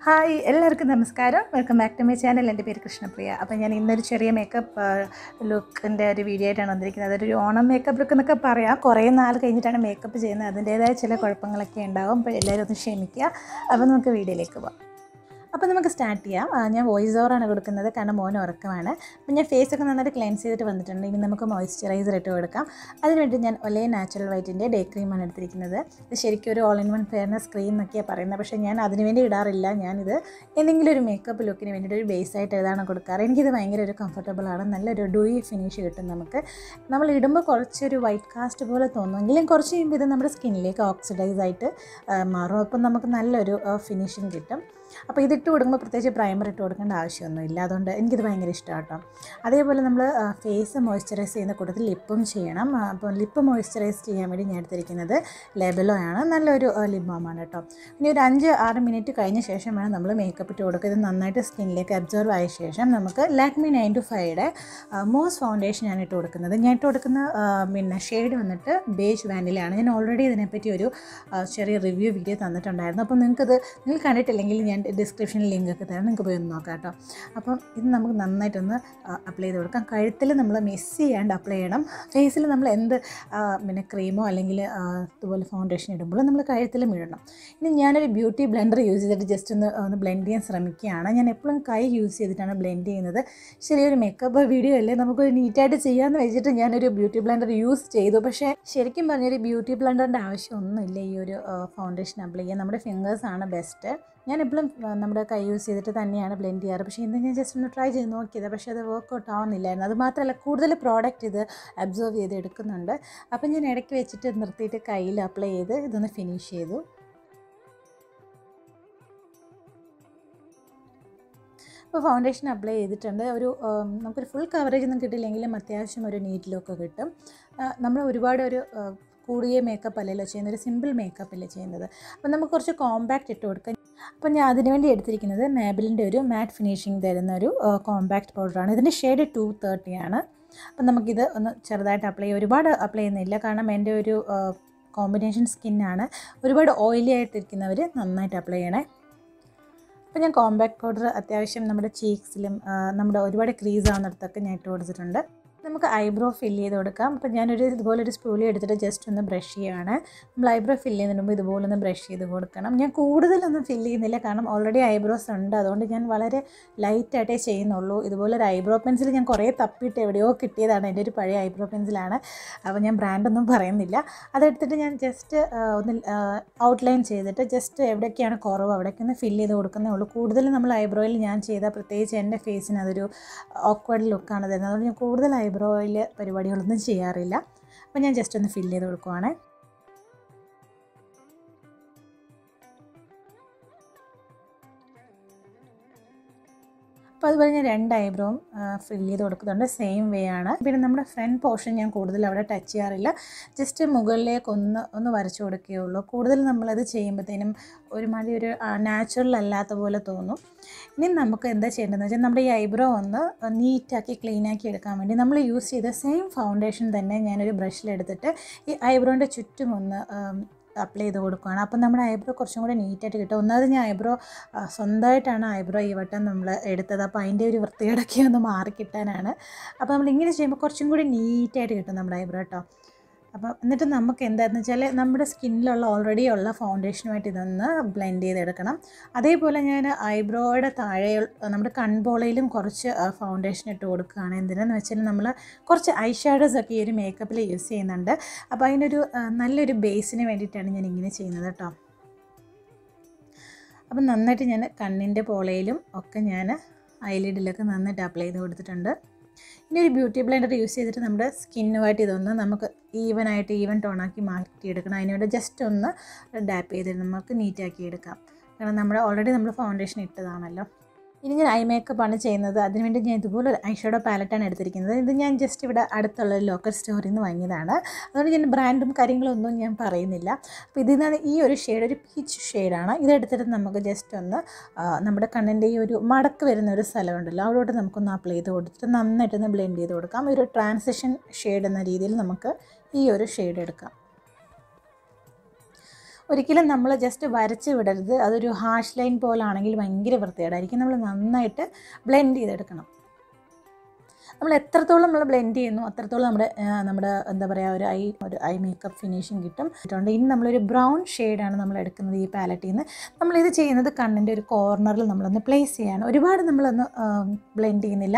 Hi എല്ലാവർക്കും നമസ്കാരം. Welcome back to my channel. എൻ്റെ പേര് കൃഷ്ണപ്രിയ. അപ്പോൾ ഞാൻ ഇന്നൊരു ചെറിയ മേക്കപ്പ് ലുക്കിൻ്റെ ഒരു വീഡിയോ ആയിട്ടാണ് വന്നിരിക്കുന്നത്. അതൊരു ഓണം മേക്കപ്പ് ലുക്ക് എന്നൊക്കെ പറയാം. കുറേ നാൾ കഴിഞ്ഞിട്ടാണ് മേക്കപ്പ് ചെയ്യുന്നത്. അതിൻ്റേതായ ചില കുഴപ്പങ്ങളൊക്കെ ഉണ്ടാകും. അപ്പോൾ എല്ലാവരും ഒന്ന് ക്ഷമിക്കുക. അപ്പോൾ നമുക്ക് വീഡിയോയിലേക്ക് പോകാം. അപ്പോൾ നമുക്ക് സ്റ്റാർട്ട് ചെയ്യാം. ഞാൻ വോയിസ് ഓവറാണ് കൊടുക്കുന്നത്, കാരണം മോൻ ഉറക്കമാണ്. അപ്പോൾ ഞാൻ ഫേസൊക്കെ നന്നായിട്ട് ക്ലെൻസ് ചെയ്തിട്ട് വന്നിട്ടുണ്ട്. ഇനി നമുക്ക് മോയ്സ്ചറൈസർ ഇട്ട് കൊടുക്കാം. അതിനുവേണ്ടി ഞാൻ ഒലേ നാച്ചുറൽ വൈറ്റിൻ്റെ ഡേ ക്രീമാണ് എടുത്തിരിക്കുന്നത്. ഇത് ശരിക്കും ഒരു all in one fairness cream എന്നൊക്കെയാണ് പറയുന്നത്. പക്ഷേ ഞാൻ അതിനുവേണ്ടി ഇടാറില്ല. ഞാനിത് എന്തെങ്കിലും ഒരു മേക്കപ്പ് ലുക്കിന് വേണ്ടിയിട്ട് ഒരു ബേസായിട്ട് ഇതാണ് കൊടുക്കാറ്. എനിക്കിത് ഭയങ്കര ഒരു കംഫർട്ടബിളാണ്. നല്ലൊരു ഡൂയി ഫിനിഷ് കിട്ടും നമുക്ക്. നമ്മൾ ഇടുമ്പോൾ കുറച്ചൊരു വൈറ്റ് കാസ്റ്റ് പോലെ തോന്നുമെങ്കിലും കുറച്ച് കഴിയുമ്പോൾ ഇത് നമ്മുടെ സ്കിന്നിലേക്ക് ഓക്സിഡൈസ് ആയിട്ട് മാറും. അപ്പം നമുക്ക് നല്ലൊരു ഫിനിഷിങ് കിട്ടും. അപ്പോൾ ഇതിട്ട് കൊടുക്കുമ്പോൾ പ്രത്യേകിച്ച് പ്രൈമർ ഇട്ട് കൊടുക്കേണ്ട ആവശ്യമൊന്നുമില്ല. അതുകൊണ്ട് എനിക്കിത് ഭയങ്കര ഇഷ്ടമാണ് കേട്ടോ. അതേപോലെ നമ്മൾ ഫേസ് മോയ്സ്ചറൈസ് ചെയ്യുന്ന കൂട്ടത്തിൽ ലിപ്പും ചെയ്യണം. അപ്പോൾ ലിപ്പ് മോയ്സ്ചറൈസ് ചെയ്യാൻ വേണ്ടി ഞാൻ എടുത്തിരിക്കുന്നത് ലെബലോ ആണ്. നല്ലൊരു ലിപ് ബാമാണ് കേട്ടോ. ഇനി ഒരു 5-6 മിനിറ്റ് കഴിഞ്ഞ ശേഷമാണ് നമ്മൾ മേക്കപ്പ് ഇട്ട് കൊടുക്കുക. ഇത് നന്നായിട്ട് സ്കിന്നിലേക്ക് അബ്സോർവ് ആയ ശേഷം നമുക്ക് ലാക്മി 925യുടെ മോസ് ഫൗണ്ടേഷനാണ് ഇട്ട് കൊടുക്കുന്നത്. ഞാൻ ഇട്ട് കൊടുക്കുന്ന ഷെയ്ഡ് വന്നിട്ട് ബേജ് വാനിലയാണ്. ഞാൻ ഓൾറെഡി ഇതിനെപ്പറ്റി ഒരു ചെറിയ റിവ്യൂ വീഡിയോ തന്നിട്ടുണ്ടായിരുന്നു. അപ്പം നിങ്ങൾ കണ്ടിട്ടില്ലെങ്കിൽ ഞാൻ ഡിസ്ക്രിപ്ഷനിൽ ലിങ്കൊക്കെ തരാം, നിങ്ങൾക്ക് പോയി ഒന്ന് നോക്കാം കേട്ടോ. അപ്പം ഇത് നമുക്ക് നന്നായിട്ടൊന്ന് അപ്ലൈ ചെയ്ത് കൊടുക്കാം. കഴുത്തിൽ നമ്മൾ മിസ് ചെയ്യാണ്ട് അപ്ലൈ ചെയ്യണം. ഫേസിൽ നമ്മൾ എന്ത് ക്രീമോ അല്ലെങ്കിൽ ഇതുപോലെ ഫൗണ്ടേഷൻ ഇടുമ്പോൾ നമ്മൾ കഴുത്തിലും ഇടണം. ഇനി ഞാനൊരു ബ്യൂട്ടി ബ്ലെൻഡർ യൂസ് ചെയ്തിട്ട് ജസ്റ്റ് ഒന്ന് ബ്ലെൻഡ് ചെയ്യാൻ ശ്രമിക്കുകയാണ്. ഞാൻ എപ്പോഴും കൈ യൂസ് ചെയ്തിട്ടാണ് ബ്ലെൻഡ് ചെയ്യുന്നത്. ശരിയൊരു മേക്കപ്പ് വീഡിയോ അല്ലേ, നമുക്ക് നീറ്റായിട്ട് ചെയ്യാമെന്ന് വെച്ചിട്ട് ഞാനൊരു ബ്യൂട്ടി ബ്ലെൻഡർ യൂസ് ചെയ്തു. പക്ഷേ ശരിക്കും പറഞ്ഞൊരു ബ്യൂട്ടി ബ്ലെൻഡറിൻ്റെ ആവശ്യമൊന്നുമില്ല ഈ ഒരു ഫൗണ്ടേഷൻ അപ്ലൈ ചെയ്യാൻ. നമ്മുടെ ഫിംഗേഴ്സാണ് ബെസ്റ്റ്. ഞാൻ എപ്പോഴും നമ്മുടെ കൈ യൂസ് ചെയ്തിട്ട് തന്നെയാണ് ബ്ലെൻഡ് ചെയ്യാറ്. പക്ഷേ ഇന്ന് ഞാൻ ജസ്റ്റ് ഒന്ന് ട്രൈ ചെയ്ത് നോക്കിയത്, പക്ഷേ അത് വർക്കൗട്ട് ആവുന്നില്ലായിരുന്നു. അത് മാത്രമല്ല കൂടുതൽ പ്രോഡക്റ്റ് ഇത് അബ്സോർവ് ചെയ്ത് എടുക്കുന്നുണ്ട്. അപ്പം ഞാൻ ഇടയ്ക്ക് വെച്ചിട്ട് നിർത്തിയിട്ട് കയ്യിൽ അപ്ലൈ ചെയ്ത് ഇതൊന്ന് ഫിനിഷ് ചെയ്തു. അപ്പോൾ ഫൗണ്ടേഷൻ അപ്ലൈ ചെയ്തിട്ടുണ്ട്. നമുക്കൊരു ഫുൾ കവറേജ് ഒന്നും കിട്ടില്ലെങ്കിലും അത്യാവശ്യം ഒരു നീറ്റ് ലുക്ക് കിട്ടും. നമ്മൾ ഒരുപാട് കൂടിയ മേക്കപ്പ് അല്ലല്ലോ ചെയ്യുന്നത്, ഒരു സിമ്പിൾ മേക്കപ്പ് അല്ലേ ചെയ്യുന്നത്. അപ്പോൾ നമുക്ക് കുറച്ച് കോമ്പാക്റ്റ് ഇട്ട് കൊടുക്കാം. അപ്പോൾ ഞാൻ അതിനുവേണ്ടി എടുത്തിരിക്കുന്നത് മാബിലിൻ്റെ ഒരു മാറ്റ് ഫിനിഷിങ് തരുന്ന ഒരു കോമ്പാക്റ്റ് പൗഡറാണ്. ഇതിൻ്റെ ഷെയ്ഡ് 230 ആണ്. അപ്പം നമുക്കിത് ഒന്ന് ചെറുതായിട്ട് അപ്ലൈ ചെയ്യാം. ഒരുപാട് അപ്ലൈ ചെയ്യുന്നില്ല, കാരണം എൻ്റെ ഒരു കോമ്പിനേഷൻ സ്കിന്നാണ്. ഒരുപാട് ഓയിലി ആയിട്ടിരിക്കുന്നവർ നന്നായിട്ട് അപ്ലൈ ചെയ്യണേ. അപ്പോൾ ഞാൻ കോമ്പാക്റ്റ് പൗഡർ അത്യാവശ്യം നമ്മുടെ ചീക്സിലും നമ്മുടെ ഒരുപാട് ക്രീസ് ആവുന്നിടത്തൊക്കെ ഞാൻ ഇട്ട് കൊടുത്തിട്ടുണ്ട്. നമുക്ക് ഐബ്രോ ഫില്ല് ചെയ്ത് കൊടുക്കാം. അപ്പോൾ ഞാനൊരു ഇതുപോലൊരു സ്പൂലി എടുത്തിട്ട് ജസ്റ്റ് ഒന്ന് ബ്രഷ് ചെയ്യുകയാണ്. നമ്മൾ ഐബ്രോ ഫില്ല് ചെയ്യുന്നതിന് മുമ്പ് ഇതുപോലെ ഒന്ന് ബ്രഷ് ചെയ്ത് കൊടുക്കണം. ഞാൻ കൂടുതലൊന്നും ഫില്ല് ചെയ്യുന്നില്ല, കാരണം ഓൾറെഡി ഐബ്രോസ് ഉണ്ട്. അതുകൊണ്ട് ഞാൻ വളരെ ലൈറ്റായിട്ടേ ചെയ്യുന്നുള്ളൂ. ഇതുപോലൊരു ഐബ്രോ പെൻസിൽ ഞാൻ കുറേ തപ്പിയിട്ട് എവിടെയോ കിട്ടിയതാണ്. എൻ്റെ ഒരു പഴയ ഐബ്രോ പെൻസിലാണ്. അപ്പോൾ ഞാൻ ബ്രാൻഡൊന്നും പറയുന്നില്ല. അതെടുത്തിട്ട് ഞാൻ ജസ്റ്റ് ഒന്ന് ഔട്ട്ലൈൻ ചെയ്തിട്ട് ജസ്റ്റ് എവിടെയൊക്കെയാണ് കുറവ് അവിടേക്ക് ഒന്ന് ഫില്ല് ചെയ്ത് കൊടുക്കുന്നേ ഉള്ളൂ. കൂടുതലും നമ്മൾ ഐബ്രോയിൽ ഞാൻ ചെയ്താൽ പ്രത്യേകിച്ച് എൻ്റെ ഫേസിന് അതൊരു ഓക്വേർഡ് ലുക്കാണ് തരുന്നത്. അതുകൊണ്ട് ഞാൻ കൂടുതൽ ഐബ്രോയിൽ പരിപാടികളൊന്നും ചെയ്യാറില്ല. അപ്പോൾ ഞാൻ ജസ്റ്റ് ഒന്ന് ഫില്ല് ചെയ്ത് കൊടുക്കുവാണ്. അപ്പോൾ അതുപോലെ ഞാൻ 2 ഐബ്രോവും ഫില്ല് ചെയ്ത് കൊടുക്കുന്നുണ്ട്. സെയിം വേ ആണ്. പിന്നെ നമ്മുടെ ഫ്രണ്ട് പോർഷൻ ഞാൻ കൂടുതൽ അവിടെ ടച്ച് ചെയ്യാറില്ല. ജസ്റ്റ് മുകളിലേക്ക് ഒന്ന് വരച്ചു കൊടുക്കുകയുള്ളൂ. കൂടുതൽ നമ്മളത് ചെയ്യുമ്പോഴത്തേനും ഒരുമാതിരി ഒരു നാച്ചുറൽ അല്ലാത്ത പോലെ തോന്നും. ഇനി നമുക്ക് എന്താ ചെയ്യേണ്ടതെന്ന് വെച്ചാൽ നമ്മുടെ ഈ ഐബ്രോ ഒന്ന് നീറ്റാക്കി ക്ലീനാക്കി എടുക്കാൻ വേണ്ടി നമ്മൾ യൂസ് ചെയ്ത സെയിം ഫൗണ്ടേഷൻ തന്നെ ഞാനൊരു ബ്രഷിലെടുത്തിട്ട് ഈ ഐബ്രോൻ്റെ ചുറ്റും ഒന്ന് അപ്ലൈ ചെയ്ത് കൊടുക്കുകയാണ്. അപ്പം നമ്മുടെ ഐബ്രോ കുറച്ചും കൂടെ നീറ്റായിട്ട് കിട്ടും. ഒന്നാമത് ഞാൻ ഐബ്രോ സ്വന്തമായിട്ടാണ് ഐബ്രോ ഈ വട്ടം നമ്മൾ എടുത്തത്. അപ്പോൾ അതിൻ്റെ ഒരു വൃത്തികേടൊക്കെ ഒന്ന് മാറിക്കിട്ടാനാണ്. അപ്പോൾ നമ്മളിങ്ങനെ ചെയ്യുമ്പോൾ കുറച്ചും കൂടി നീറ്റായിട്ട് കിട്ടും നമ്മുടെ ഐബ്രോ കേട്ടോ. അപ്പം എന്നിട്ട് നമുക്ക് എന്താണെന്ന് വെച്ചാൽ നമ്മുടെ സ്കിന്നിലുള്ള ഓൾറെഡി ഉള്ള ഫൗണ്ടേഷനുമായിട്ട് ഇതൊന്ന് ബ്ലെൻഡ് ചെയ്തെടുക്കണം. അതേപോലെ ഞാൻ ഐബ്രോയുടെ താഴെ നമ്മുടെ കൺപോളയിലും കുറച്ച് ഫൗണ്ടേഷൻ ഇട്ട് കൊടുക്കുകയാണ്. എന്തിനാന്ന് വെച്ചാൽ നമ്മൾ കുറച്ച് ഐ ഷാഡോസ് ഒക്കെ ഈ ഒരു മേക്കപ്പിൽ യൂസ് ചെയ്യുന്നുണ്ട്. അപ്പോൾ അതിനൊരു നല്ലൊരു ബേസിന് വേണ്ടിയിട്ടാണ് ഞാൻ ഇങ്ങനെ ചെയ്യുന്നത് കേട്ടോ. അപ്പം നന്നായിട്ട് ഞാൻ കണ്ണിൻ്റെ പോളയിലും ഒക്കെ ഞാൻ ഐലിഡിലൊക്കെ നന്നായിട്ട് അപ്ലൈ ചെയ്ത് കൊടുത്തിട്ടുണ്ട്. ഇനി ഒരു ബ്യൂട്ടി ബ്ലെൻഡർ യൂസ് ചെയ്തിട്ട് നമ്മുടെ സ്കിന്നുമായിട്ട് ഇതൊന്ന് നമുക്ക് ഈവൻ ടോണാക്കി മാറ്റിയെടുക്കണം. അതിനുവേണ്ടി ജസ്റ്റ് ഒന്ന് ഡാപ്പ് ചെയ്തിട്ട് നമുക്ക് നീറ്റാക്കി എടുക്കാം. കാരണം നമ്മൾ ഫൗണ്ടേഷൻ ഇട്ടതാണല്ലോ. ഇനി ഞാൻ ഐ മേക്കപ്പാണ് ചെയ്യുന്നത്. അതിനുവേണ്ടി ഞാൻ ഇതുപോലെ ഒരു ഐഷാഡോ പാലറ്റാണ് എടുത്തിരിക്കുന്നത്. ഇത് ഞാൻ ജസ്റ്റ് ഇവിടെ അടുത്തുള്ള ലോക്കൽ സ്റ്റോറിൽ നിന്ന് വാങ്ങിയതാണ്. അതുകൊണ്ട് ഞാൻ ബ്രാൻഡും കാര്യങ്ങളൊന്നും ഞാൻ പറയുന്നില്ല. അപ്പോൾ ഇതിൽ നിന്നാണ് ഈ ഒരു ഷെയ്ഡ്, ഒരു പീച്ച് ഷെയ്ഡാണ്. ഇതെടുത്തിട്ട് നമുക്ക് ജസ്റ്റ് ഒന്ന് നമ്മുടെ കണ്ണിൻ്റെ ഈ ഒരു മടക്ക് വരുന്ന ഒരു സ്ഥലമുണ്ടല്ലോ, അവിടോട്ട് നമുക്കൊന്ന് അപ്ലൈ ചെയ്ത് കൊടുത്തിട്ട് നന്നായിട്ടൊന്ന് ബ്ലെൻഡ് ചെയ്ത് കൊടുക്കാം. ഒരു ട്രാൻസിഷൻ ഷെയ്ഡ് എന്ന രീതിയിൽ നമുക്ക് ഈ ഒരു ഷെയ്ഡ് എടുക്കാം. ഒരിക്കലും നമ്മൾ ജസ്റ്റ് വരച്ച് വിടരുത്. അതൊരു ഹാഷ് ലൈൻ പോലാണെങ്കിൽ ഭയങ്കര വൃത്തികേടായിരിക്കും. നമ്മൾ നന്നായിട്ട് ബ്ലെൻഡ് ചെയ്തെടുക്കണം. നമ്മൾ എത്രത്തോളം നമ്മൾ ബ്ലെൻഡ് ചെയ്യുന്നു അത്രത്തോളം നമ്മുടെ എന്താ പറയുക ഒരു ഐ മേക്കപ്പ് ഫിനിഷിങ് കിട്ടും. ഇനി നമ്മളൊരു ബ്രൗൺ ഷെയ്ഡാണ് നമ്മൾ എടുക്കുന്നത് ഈ പാലറ്റിൽ നിന്ന്. നമ്മളിത് ചെയ്യുന്നത് കണ്ണിൻ്റെ ഒരു കോർണറിൽ നമ്മളൊന്ന് പ്ലേസ് ചെയ്യാണ്. ഒരുപാട് നമ്മളൊന്ന് ബ്ലെൻഡ് ചെയ്യുന്നില്ല,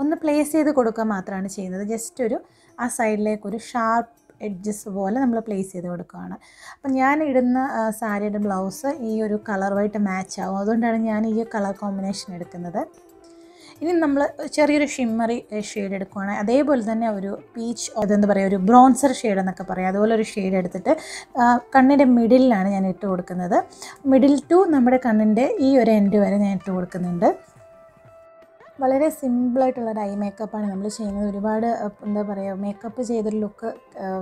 ഒന്ന് പ്ലേസ് ചെയ്ത് കൊടുക്കുക മാത്രമാണ് ചെയ്യുന്നത്. ജസ്റ്റ് ആ സൈഡിലേക്കൊരു ഷാർപ്പ് എഡ്ജസ് പോലെ നമ്മൾ പ്ലേസ് ചെയ്ത് കൊടുക്കുകയാണ്. അപ്പം ഞാൻ ഇടുന്ന സാരിയുടെ ബ്ലൗസ് ഈ ഒരു കളറുമായിട്ട് മാച്ച് ആവും. അതുകൊണ്ടാണ് ഞാൻ ഈ കളർ കോമ്പിനേഷൻ എടുക്കുന്നത്. ഇനി നമ്മൾ ചെറിയൊരു ഷിമ്മറി ഷെയ്ഡ് എടുക്കുകയാണ്. അതേപോലെ തന്നെ ഒരു പീച്ച്, അതെന്താ പറയുക, ഒരു ബ്രോൺസർ ഷെയ്ഡ് എന്നൊക്കെ പറയാം, അതുപോലെ ഒരു ഷെയ്ഡ് എടുത്തിട്ട് കണ്ണിൻ്റെ മിഡിലാണ് ഞാൻ ഇട്ട് കൊടുക്കുന്നത്. മിഡിൽ ടു നമ്മുടെ കണ്ണിൻ്റെ ഈ ഒരു എൻഡ് വരെ ഞാൻ ഇട്ട് കൊടുക്കുന്നുണ്ട്. വളരെ സിമ്പിളായിട്ടുള്ളൊരു ഐ മേക്കപ്പാണ് നമ്മൾ ചെയ്യുന്നത്. ഒരുപാട് എന്താ പറയുക, മേക്കപ്പ് ചെയ്തൊരു ലുക്ക്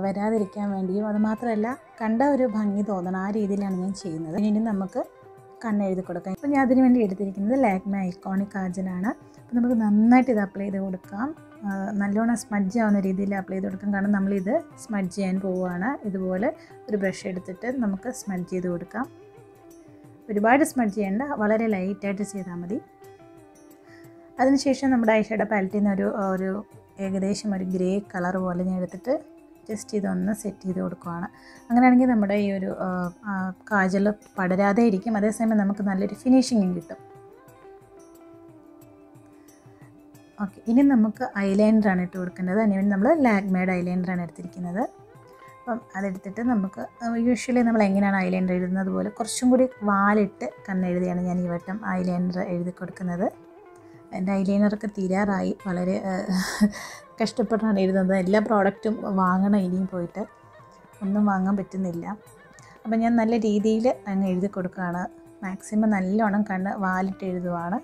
വരാതിരിക്കാൻ വേണ്ടിയും അതുമാത്രമല്ല കണ്ട ഒരു ഭംഗി തോന്നണം, ആ രീതിയിലാണ് ഞാൻ ചെയ്യുന്നത്. ഇനി നമുക്ക് കണ്ണെഴുതി കൊടുക്കാം. ഇപ്പോൾ ഞാൻ അതിന് വേണ്ടി എടുത്തിരിക്കുന്നത് ലാക്മേ ഐക്കോണിക് കാജലാണ്. അപ്പോൾ നമുക്ക് നന്നായിട്ട് ഇത് അപ്ലൈ ചെയ്ത് കൊടുക്കാം. നല്ലോണം സ്മഡ്ജ് ആവുന്ന രീതിയിൽ അപ്ലൈ ചെയ്ത് കൊടുക്കാം. കാരണം നമ്മളിത് സ്മഡ്ജ് ചെയ്യാൻ പോവുകയാണ്. ഇതുപോലെ ഒരു ബ്രഷ് എടുത്തിട്ട് നമുക്ക് സ്മഡ്ജ് ചെയ്ത് കൊടുക്കാം. ഒരുപാട് സ്മഡ്ജ് ചെയ്യേണ്ട, വളരെ ലൈറ്റായിട്ട് ചെയ്താൽ മതി. അതിനുശേഷം നമ്മുടെ ഐഷാഡോ പാലറ്റിൽ നിന്ന് ഒരു ഏകദേശം ഒരു ഗ്രേ കളർ പോലെ ഞാൻ എടുത്തിട്ട് ജസ്റ്റ് ഇതൊന്ന് സെറ്റ് ചെയ്ത് കൊടുക്കുകയാണ്. അങ്ങനെയാണെങ്കിൽ നമ്മുടെ ഈ ഒരു കാജൽ പടരാതെ ഇരിക്കും, അതേസമയം നമുക്ക് നല്ലൊരു ഫിനിഷിങ്ങും കിട്ടും. ഓക്കെ, ഇനി നമുക്ക് ഐലൈനറാണ് ഇട്ട് കൊടുക്കേണ്ടത്. അതിനുവേണ്ടി നമ്മൾ ലാക്മേയുടെ ഐലൈനറാണ് എടുത്തിരിക്കുന്നത്. അപ്പം അതെടുത്തിട്ട് നമുക്ക് യൂഷ്വലി നമ്മൾ എങ്ങനെയാണ് ഐലൈനർ എഴുതുന്നത് പോലെ കുറച്ചും കൂടി വാലിട്ട് കണ്ണെഴുതിയാണ് ഞാൻ ഈ വട്ടം ഐലൈനർ എഴുതി കൊടുക്കുന്നത്. എൻ്റെ ഐലൈനറൊക്കെ തീരാറായി, വളരെ കഷ്ടപ്പെട്ടാണ് എഴുതുന്നത്. എല്ലാ പ്രോഡക്റ്റും വാങ്ങണം, ഇനിയും പോയിട്ട് ഒന്നും വാങ്ങാൻ പറ്റുന്നില്ല. അപ്പം ഞാൻ നല്ല രീതിയിൽ അങ്ങ് എഴുതി കൊടുക്കുകയാണ്. മാക്സിമം നല്ലോണം കണ്ണ് വാലിട്ട് എഴുതുവാണ്.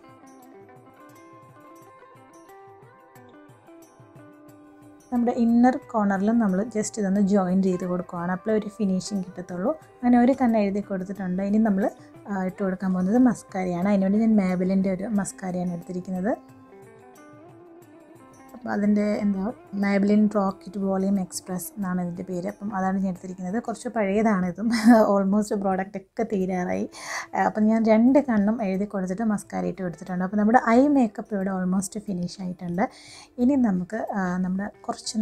നമ്മുടെ ഇന്നർ കോർണറിലും നമ്മൾ ജസ്റ്റ് ഇതൊന്ന് ജോയിൻ ചെയ്ത് കൊടുക്കുകയാണ്. അപ്പോൾ ഒരു ഫിനിഷിങ് കിട്ടത്തുള്ളൂ. അങ്ങനെ ഒരു കണ്ണ് എഴുതി കൊടുത്തിട്ടുണ്ട്. ഇനി നമ്മൾ ഇട്ട് കൊടുക്കാൻ പോകുന്നത് മസ്കാരയാണ്. അതിനുവേണ്ടി ഞാൻ മാബിലിൻ്റെ ഒരു മസ്കാരയാണ് എടുത്തിരിക്കുന്നത്. അപ്പോൾ അതിൻ്റെ മാബിലിൻ റോക്കറ്റ് വോളിയം എക്സ്പ്രസ് എന്നാണ് ഇതിൻ്റെ പേര്. അപ്പം അതാണ് ഞാൻ എടുത്തിരിക്കുന്നത്. കുറച്ച് പഴയതാണിതും, ഓൾമോസ്റ്റ് പ്രോഡക്റ്റൊക്കെ തീരാറായി. അപ്പം ഞാൻ 2 കണ്ണും എഴുതി കൊടുത്തിട്ട് മസ്കാര ഇട്ട് കൊടുത്തിട്ടുണ്ട്. അപ്പോൾ നമ്മുടെ ഐ മേക്കപ്പ് ഇവിടെ ഓൾമോസ്റ്റ് ഫിനിഷ് ആയിട്ടുണ്ട്. ഇനി നമുക്ക്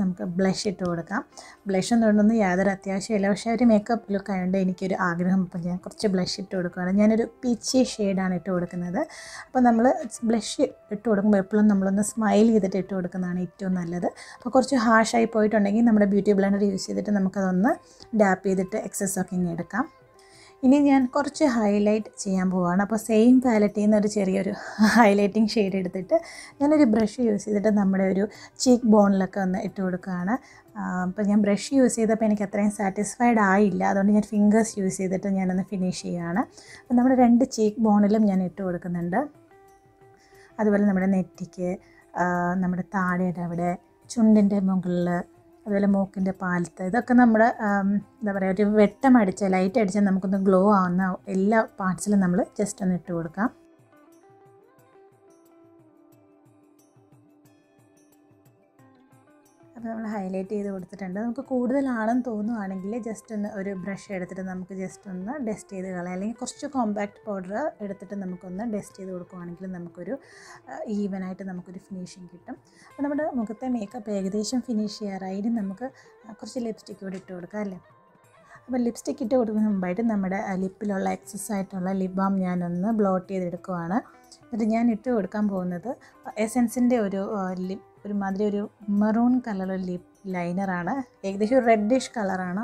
നമുക്ക് ബ്ലഷ് ഇട്ട് കൊടുക്കാം. ബ്ലഷ് ഒന്നും ഇടുന്നത് യാതൊരു അത്യാവശ്യമില്ല, പക്ഷേ ഒരു മേക്കപ്പ് ലുക്ക് ആയതുകൊണ്ട് എനിക്കൊരു ആഗ്രഹം. അപ്പം ഞാൻ കുറച്ച് ബ്ലഷ് ഇട്ട് കൊടുക്കുകയാണ്. ഞാനൊരു പീച്ചി ഷെയ്ഡാണ് ഇട്ട് കൊടുക്കുന്നത്. അപ്പോൾ നമ്മൾ ബ്ലഷ് ഇട്ട് കൊടുക്കുമ്പോൾ എപ്പോഴും നമ്മളൊന്ന് സ്മൈൽ ചെയ്തിട്ട് ഇട്ട് കൊടുക്കുന്നതാണ് ഏറ്റവും നല്ലത്. അപ്പോൾ കുറച്ച് ഹാഷായി പോയിട്ടുണ്ടെങ്കിൽ നമ്മുടെ ബ്യൂട്ടി ബ്ലെൻഡർ യൂസ് ചെയ്തിട്ട് നമുക്കതൊന്ന് ഡാപ്പ് ചെയ്തിട്ട് എക്സസ് ഒക്കെ ഇങ്ങനെ എടുക്കാം. ഇനി ഞാൻ കുറച്ച് ഹൈലൈറ്റ് ചെയ്യാൻ പോവുകയാണ്. അപ്പോൾ സെയിം പാലറ്റിൽ നിന്ന് ഒരു ചെറിയൊരു ഹൈലൈറ്റിംഗ് ഷെയ്ഡ് എടുത്തിട്ട് ഞാനൊരു ബ്രഷ് യൂസ് ചെയ്തിട്ട് നമ്മുടെ ഒരു ചീക്ക് ബോണിലൊക്കെ ഒന്ന് ഇട്ട് കൊടുക്കുകയാണ്. അപ്പോൾ ഞാൻ ബ്രഷ് യൂസ് ചെയ്തപ്പോൾ എനിക്ക് അത്രയും സാറ്റിസ്ഫൈഡ് ആയില്ല, അതുകൊണ്ട് ഞാൻ ഫിംഗേഴ്സ് യൂസ് ചെയ്തിട്ട് ഞാനൊന്ന് ഫിനിഷ് ചെയ്യുകയാണ്. അപ്പോൾ നമ്മുടെ 2 ചീക്ക് ബോണിലും ഞാൻ ഇട്ട് കൊടുക്കുന്നുണ്ട്. അതുപോലെ നമ്മുടെ നെറ്റിക്ക്, നമ്മുടെ താഴെയുടെ അവിടെ, ചുണ്ടിൻ്റെ മുകളിൽ, അതുപോലെ മൂക്കിൻ്റെ പാലത്ത്, ഇതൊക്കെ നമ്മുടെ എന്താ പറയുക, ഒരു വെട്ടമടിച്ച ലൈറ്റ് അടിച്ചാൽ നമുക്കൊന്ന് ഗ്ലോ ആവുന്ന എല്ലാ പാർട്സിലും നമ്മൾ ജസ്റ്റ് ഒന്ന് ഇട്ട് കൊടുക്കാം. അപ്പോൾ നമ്മൾ ഹൈലൈറ്റ് ചെയ്ത് കൊടുത്തിട്ടുണ്ട്. നമുക്ക് കൂടുതലാണെന്ന് തോന്നുകയാണെങ്കിൽ ജസ്റ്റ് ഒന്ന് ഒരു ബ്രഷ് എടുത്തിട്ട് നമുക്ക് ജസ്റ്റ് ഒന്ന് ഡസ്റ്റ് ചെയ്ത് കളയാം. അല്ലെങ്കിൽ കുറച്ച് കോമ്പാക്റ്റ് പൗഡർ എടുത്തിട്ട് നമുക്കൊന്ന് ഡസ്റ്റ് ചെയ്ത് കൊടുക്കുകയാണെങ്കിൽ നമുക്കൊരു ഈവനായിട്ട് നമുക്കൊരു ഫിനിഷിങ് കിട്ടും. അപ്പോൾ നമ്മുടെ മുഖത്തെ മേക്കപ്പ് ഏകദേശം ഫിനിഷ് ചെയ്യാറായി. ഇനി നമുക്ക് കുറച്ച് ലിപ്സ്റ്റിക്ക് കൂടി ഇട്ട് കൊടുക്കാം അല്ലേ. അപ്പോൾ ലിപ്സ്റ്റിക്ക് ഇട്ട് കൊടുക്കുന്നതിന് മുമ്പായിട്ട് നമ്മുടെ ലിപ്പിലുള്ള എക്സസ് ആയിട്ടുള്ള ലിപ് ബാം ഞാനൊന്ന് ബ്ലോട്ട് ചെയ്തെടുക്കുവാണ്. എന്നിട്ട് ഞാൻ ഇട്ട് കൊടുക്കാൻ പോകുന്നത് എസൻസിൻ്റെ ഒരുമാതിരി ഒരു മെറൂൺ കളർ ലിപ് ലൈനറാണ്. ഏകദേശം ഒരു റെഡിഷ് കളറാണ്.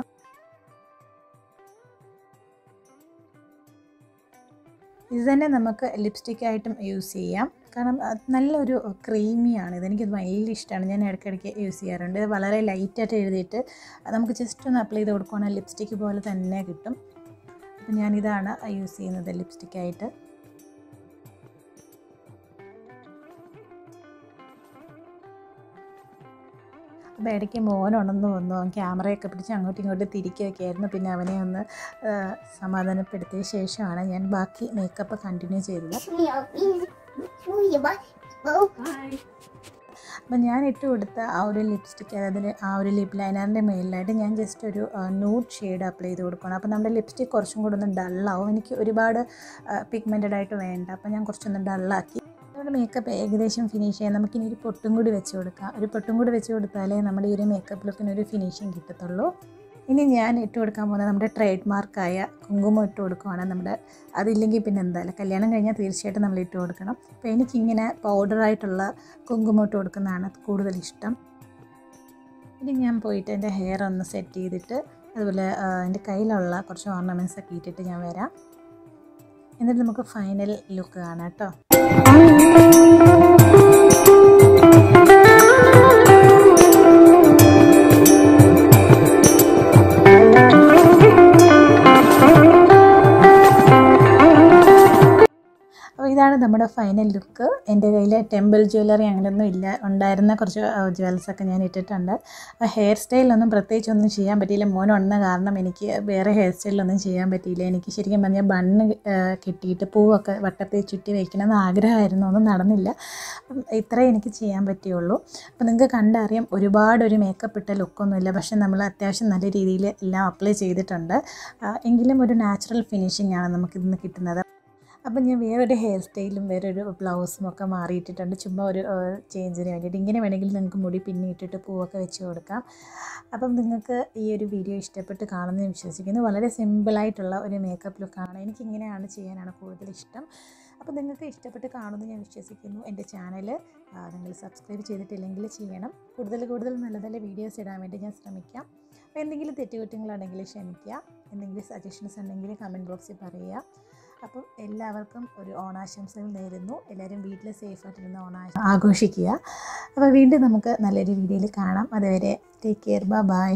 ഇത് തന്നെ നമുക്ക് ലിപ്സ്റ്റിക്കായിട്ടും യൂസ് ചെയ്യാം. കാരണം നല്ലൊരു ക്രീമിയാണ്. ഇതെനിക്കത് വലിയ ഇഷ്ടമാണ്. ഞാൻ ഇടയ്ക്കിടയ്ക്ക് യൂസ് ചെയ്യാറുണ്ട്. ഇത് വളരെ ലൈറ്റായിട്ട് എഴുതിയിട്ട് നമുക്ക് ജസ്റ്റ് ഒന്ന് അപ്ലൈ ചെയ്ത് കൊടുക്കുകയാണെങ്കിൽ ലിപ്സ്റ്റിക്ക് പോലെ തന്നെ കിട്ടും. അപ്പോൾ ഞാനിതാണ് യൂസ് ചെയ്യുന്നത് ലിപ്സ്റ്റിക്കായിട്ട്. അപ്പോൾ ഇടയ്ക്ക് മോനുണർന്നു വന്നു. ക്യാമറയൊക്കെ പിടിച്ച് അങ്ങോട്ടും ഇങ്ങോട്ടും തിരിക്കുകയൊക്കെ ആയിരുന്നു. പിന്നെ അവനെ ഒന്ന് സമാധാനപ്പെടുത്തിയ ശേഷമാണ് ഞാൻ ബാക്കി മേക്കപ്പ് കണ്ടിന്യൂ ചെയ്തത്. അപ്പോൾ ഞാൻ ഇട്ട് കൊടുത്ത ആ ഒരു ലിപ്സ്റ്റിക്ക്, അതായത് ആ ഒരു ലിപ് ലൈനറിൻ്റെ മേലിലായിട്ട് ഞാൻ ജസ്റ്റ് ഒരു ന്യൂഡ് ഷെയ്ഡ് അപ്ലൈ ചെയ്ത് കൊടുക്കണം. അപ്പോൾ നമ്മുടെ ലിപ്സ്റ്റിക് കുറച്ചും കൂടെ ഒന്ന് ഡള്ളാവും. എനിക്ക് ഒരുപാട് പിഗ്മെൻറ്റഡ് ആയിട്ട് വേണ്ട, അപ്പോൾ ഞാൻ കുറച്ചൊന്ന് ഡള്ളാക്കി. നമ്മുടെ മേക്കപ്പ് ഏകദേശം ഫിനിഷ് ചെയ്യാൻ നമുക്കിനി ഒരു പൊട്ടും കൂടി വെച്ച് കൊടുക്കാം. ഒരു പൊട്ടും കൂടി വെച്ച് കൊടുത്താലേ നമ്മുടെ ഈ ഒരു മേക്കപ്പ് ലുക്കിനൊരു ഫിനിഷിങ് കിട്ടത്തുള്ളൂ. ഇനി ഞാൻ ഇട്ട് കൊടുക്കാൻ പോകുന്നത് നമ്മുടെ ട്രേഡ് മാർക്കായ കുങ്കുമം ഇട്ട് കൊടുക്കുവാണ്. അതില്ലെങ്കിൽ പിന്നെ എന്തായാലും കല്യാണം കഴിഞ്ഞാൽ തീർച്ചയായിട്ടും നമ്മൾ ഇട്ട് കൊടുക്കണം. അപ്പോൾ എനിക്കിങ്ങനെ പൗഡറായിട്ടുള്ള കുങ്കുമം ഇട്ട് കൊടുക്കുന്നതാണ് കൂടുതൽ ഇഷ്ടം. ഇനി ഞാൻ പോയിട്ട് എൻ്റെ ഹെയർ ഒന്ന് സെറ്റ് ചെയ്തിട്ട് അതുപോലെ എൻ്റെ കയ്യിലുള്ള കുറച്ച് ഓർണമെൻറ്റ്സ് ഒക്കെ ഇട്ടിട്ട് ഞാൻ വരാം. എന്നിട്ട് നമുക്ക് ഫൈനൽ ലുക്ക് കാണാം കേട്ടോ. അപ്പോൾ ഇതാണ് നമ്മുടെ ഫൈനൽ ലുക്ക്. എൻ്റെ കയ്യിൽ ടെമ്പിൾ ജ്വല്ലറി അങ്ങനെയൊന്നും ഇല്ല, ഉണ്ടായിരുന്ന കുറച്ച് ജ്വൽസൊക്കെ ഞാൻ ഇട്ടിട്ടുണ്ട്. ഹെയർ സ്റ്റൈലൊന്നും പ്രത്യേകിച്ചൊന്നും ചെയ്യാൻ പറ്റിയില്ല. മോനുണ്ടെന്ന കാരണം എനിക്ക് വേറെ ഹെയർ സ്റ്റൈലൊന്നും ചെയ്യാൻ പറ്റിയില്ല. എനിക്ക് ശരിക്കും പറഞ്ഞാൽ ബണ്ണ് കിട്ടിയിട്ട് പൂവൊക്കെ വട്ടത്തിൽ ചുറ്റി വയ്ക്കണമെന്ന് ആഗ്രഹമായിരുന്നു, ഒന്നും നടന്നില്ല. അപ്പം ഇത്രയും എനിക്ക് ചെയ്യാൻ പറ്റുള്ളൂ. അപ്പോൾ നിങ്ങൾക്ക് കണ്ടറിയാം ഒരുപാടൊരു മേക്കപ്പ് ഇട്ട ലുക്കൊന്നുമില്ല, പക്ഷേ നമ്മൾ അത്യാവശ്യം നല്ല രീതിയിൽ എല്ലാം അപ്ലൈ ചെയ്തിട്ടുണ്ട്. എങ്കിലും ഒരു നാച്ചുറൽ ഫിനിഷിംഗ് ആണ് നമുക്കിന്ന് കിട്ടുന്നത്. അപ്പം ഞാൻ വേറൊരു ഹെയർ സ്റ്റൈലും വേറൊരു ബ്ലൗസും ഒക്കെ മാറിയിട്ടിട്ടുണ്ട്, ചുമ്മാ ഒരു ചേഞ്ചിന് വേണ്ടിയിട്ട്. ഇങ്ങനെ വേണമെങ്കിൽ നിങ്ങൾക്ക് മുടി പിന്നിയിട്ടിട്ട് പൂവൊക്കെ വെച്ച് കൊടുക്കാം. അപ്പം നിങ്ങൾക്ക് ഈ ഒരു വീഡിയോ ഇഷ്ടപ്പെട്ട് കാണുമെന്ന് വിശ്വസിക്കുന്നു. വളരെ സിമ്പിളായിട്ടുള്ള ഒരു മേക്കപ്പ് ലുക്കാണ്. എനിക്കിങ്ങനെയാണ് ചെയ്യാനാണ് കൂടുതൽ ഇഷ്ടം. അപ്പോൾ നിങ്ങൾക്ക് ഇഷ്ടപ്പെട്ട് കാണുമെന്ന് ഞാൻ വിശ്വസിക്കുന്നു. എൻ്റെ ചാനൽ നിങ്ങൾ സബ്സ്ക്രൈബ് ചെയ്തിട്ടില്ലെങ്കിൽ ചെയ്യണം. കൂടുതൽ നല്ല നല്ല വീഡിയോസ് ഇടാൻ വേണ്ടി ഞാൻ ശ്രമിക്കാം. അപ്പോൾ എന്തെങ്കിലും തെറ്റുകുറ്റങ്ങളുണ്ടെങ്കിൽ ക്ഷമിക്കുക. എന്തെങ്കിലും സജഷൻസ് ഉണ്ടെങ്കിൽ കമൻറ്റ് ബോക്സിൽ പറയുക. അപ്പം എല്ലാവർക്കും ഒരു ഓണാശംസകൾ നേരുന്നു. എല്ലാവരും വീട്ടിൽ സേഫായിട്ടിരുന്ന് ആഘോഷിക്കുക. അപ്പോൾ വീണ്ടും നമുക്ക് നല്ലൊരു വീഡിയോയിൽ കാണാം. അതുവരെ ടേക്ക് കെയർ, ബൈ.